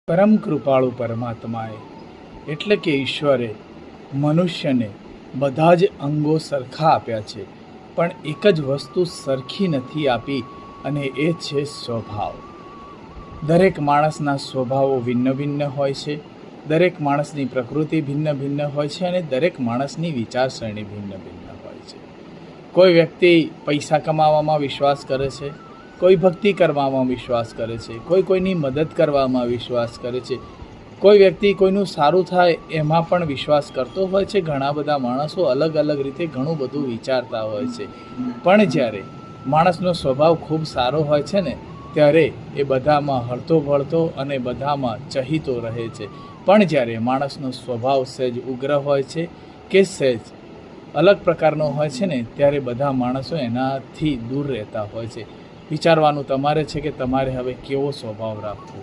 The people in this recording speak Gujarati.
પરમ કૃપાળુ પરમાત્માએ એટલે કે ઈશ્વરે મનુષ્યને બધા જ અંગો સરખા આપ્યા છે, પણ એક જ વસ્તુ સરખી નથી આપી, અને એ છે સ્વભાવ. દરેક માણસના સ્વભાવો ભિન્ન ભિન્ન હોય છે, દરેક માણસની પ્રકૃતિ ભિન્ન ભિન્ન હોય છે, અને દરેક માણસની વિચારસરણી ભિન્ન ભિન્ન હોય છે. કોઈ વ્યક્તિ પૈસા કમાવામાં વિશ્વાસ કરે છે, કોઈ ભક્તિ કરવામાં વિશ્વાસ કરે છે, કોઈ કોઈની મદદ કરવામાં વિશ્વાસ કરે છે, કોઈ વ્યક્તિ કોઈનું સારું થાય એમાં પણ વિશ્વાસ કરતો હોય છે. ઘણા બધા માણસો અલગ અલગ રીતે ઘણું બધું વિચારતા હોય છે, પણ જ્યારે માણસનો સ્વભાવ ખૂબ સારો હોય છે ને, ત્યારે એ બધામાં હળતો ભળતો અને બધામાં ચહીતો રહે છે. પણ જ્યારે માણસનો સ્વભાવ સહેજ ઉગ્ર હોય છે કે સહેજ અલગ પ્રકારનો હોય છે ને, ત્યારે બધા માણસો એનાથી દૂર રહેતા હોય છે. વિચારવાનું તમારે છે કે તમારે હવે કેવો સ્વભાવ રાખવો.